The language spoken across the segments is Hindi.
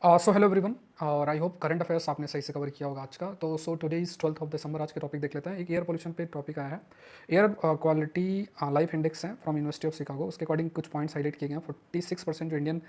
सो हेलो एवरीवन और आई होप करंट अफेयर्स आपने सही से कवर किया होगा आज का। तो so today is 12th of December. आज के टॉपिक देख लेते हैं। एक एयर पोल्यूशन पे टॉपिक आया है। एयर क्वालिटी लाइफ इंडेक्स है फ्रॉम यूनिवर्सिटी ऑफ शिकागो। उसके अकॉर्डिंग कुछ पॉइंट्स हाईलाइट किए गए हैं। 46% जो इंडियन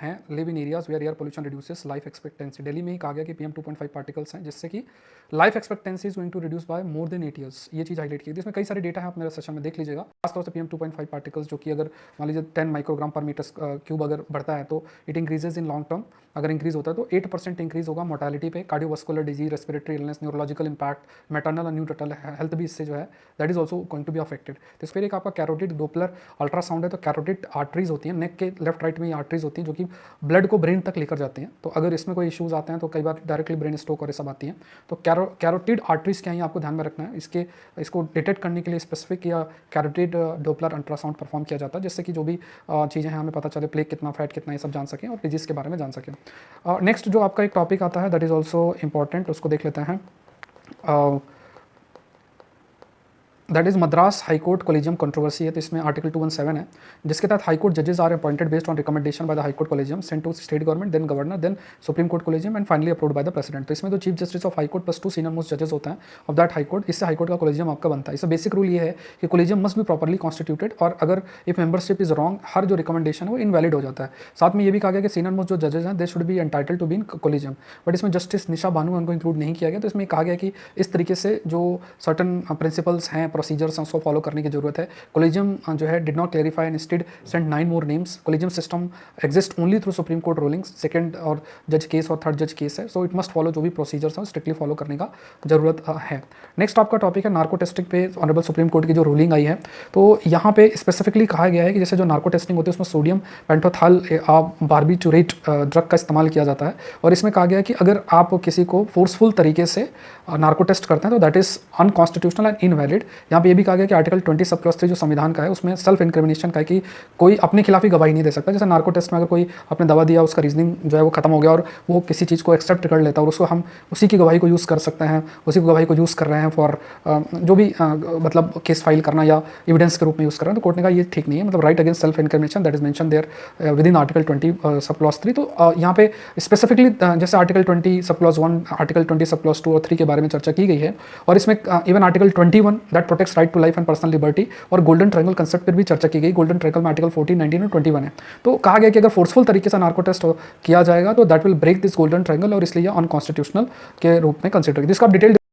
हैं live in areas where air pollution reduces life expectancy. Delhi में ही कहा गया कि PM2.5 पार्टिकल्स हैं जिससे कि life expectancy is going to reduce by more than 8 years. ये चीज़ हाईलाइट की थी। इसमें कई सारे डेटा है, आप मेरे सेशन में देख लीजिएगा। खासतौर से PM2.5 पार्टिकल्स जो कि अगर मान लीजिए 10 माइक्रोग्राम पर मीटर क्यूब अगर बढ़ता है तो it increases in long term. अगर इंक्रीज होता है तो 8% इंक्रीज होगा मोर्टेलिटी पे, cardiovascular disease, respiratory illness, neurological impact, maternal और न्यूट्रल हेल्थ भी इससे जो है that is also going to be affected. तो इस पर एक आपका कैरोटिड डोपलर अल्ट्रासाउंड है। तो कैरोटिड आर्टरीज होती हैं नेक के लेफ्ट राइट में, ये आर्टरीज होती हैं जो कि ब्लड को ब्रेन तक लेकर जाती हैं। तो अगर इसमें कोई इशूज़ आते हैं तो कई बार डायरेक्टली ब्रेन स्ट्रोक और ये सब आती हैं। तो कैरोटिड आर्टरीज क्या है आपको ध्यान में रखना है। इसको डिटेक्ट करने के लिए स्पेसिफिक या कैरोटिड डोपलर अल्ट्रासाउंड परफॉर्म किया जाता है जिससे कि जो भी चीज़ें हैं हमें पता चले, प्लेग कितना, फैट कितना, ये सब जान सकें और डिजीज़ के बारे में जान सकें। नेक्स्ट जो आपका एक टॉपिक आता है दैट इज ऑल्सो इंपॉर्टेंट, उसको देख लेते हैं। That is Madras high court collegium controversy है। तो इसमें आर्टिकल 217 है जिसके तहत हाईकोर्ट जजेस are appointed based on recommendation by the high court collegium sent to state government, then governor, then supreme court collegium and finally approved by the president. तो इसमें जो chief justice of high court plus 2 senior most जजेस होते हैं ऑफ दैट हाईकोर्ट, इससे हाईकोर्ट का कोलेजियम आपका बनता है। इससे बेसिक रूल ये है कि collegium must be properly constituted और अगर इफ मेंबरशिप इज रॉन्ग, हर जो रिकमेंडेशन है वो इनवैलिड हो जाता है। साथ में ये भी कहा गया कि सीनियर मोस्ट जो जजेस हैं they should be entitle to be in collegium. But इसमें जस्टिस निशा भानु उनको इंक्लूड नहीं किया गया। तो इसमें कहा गया कि इस तरीके से जो सर्टन प्रिंसिपल्स हैं, प्रोसीजर्स हैं, उसको फॉलो करने की जरूरत है। कोलेजियम जो है did not clarify and instead send 9 more names. Collegium system exist only through supreme court rulings, second और जज केस और थर्ड जज केस है। सो इट मस्ट फॉलो जो भी प्रोसीजर्स हैं स्ट्रिक्टली फॉलो करने का जरूरत है। नेक्स्ट आपका टॉपिक है नार्को टेस्टिंग पे ऑनरेबल सुप्रीम कोर्ट की जो रूलिंग आई है। तो यहाँ पे स्पेसिफिकली कहा गया है कि जैसे जो नार्को टेस्टिंग होती है उसमें सोडियम पेंटोथाल बार्बिटूरेट ड्रग का इस्तेमाल किया जाता है। और इसमें कहा गया है कि अगर आप किसी को फोर्सफुल तरीके से नार्को टेस्ट करते हैं तो that is unconstitutional and invalid. यहाँ पे ये भी कहा गया कि आर्टिकल 20 सब क्लॉज 3 जो संविधान का है उसमें सेल्फ इंक्रिमिनेशन का है कि कोई अपने खिलाफ ही गवाही नहीं दे सकता। जैसे नार्को टेस्ट में अगर कोई आपने दवा दिया, उसका रीजनिंग जो है वो खत्म हो गया और वो किसी चीज़ को एक्सेप्ट कर लेता है और उसको हम उसी की गवाही को यूज़ कर सकते हैं, उसी की गवाही को यूज़ कर रहे हैं फॉर जो भी मतलब केस फाइल करना या एविडेंस के रूप में यूज़ कर रहे हैं। तो कोर्ट ने कहा ये ठीक नहीं है। मतलब right against self incrimination that is mention there within article 20 sub clause 3। तो यहाँ पे स्पेसिफिकली जैसे article 20 sub clause 1, article 20 sub clause 2 और 3 के बारे में चर्चा की गई है। और इसमें even article 21 that protects right to life and personal liberty और गोल्डन ट्रायंगल कंसेप्ट पर भी चर्चा की गई। गोल्डन ट्रायंगल में आर्टिकल 14, 19 और 21 है। तो कहा गया कि अगर फोर्सफुल तरीके से नार्को टेस्ट किया जाएगा तो that will break this golden triangle और इसलिए अनकॉन्स्टिट्यूशनल के रूप में कंसिडर किया। इसका आप डिटेल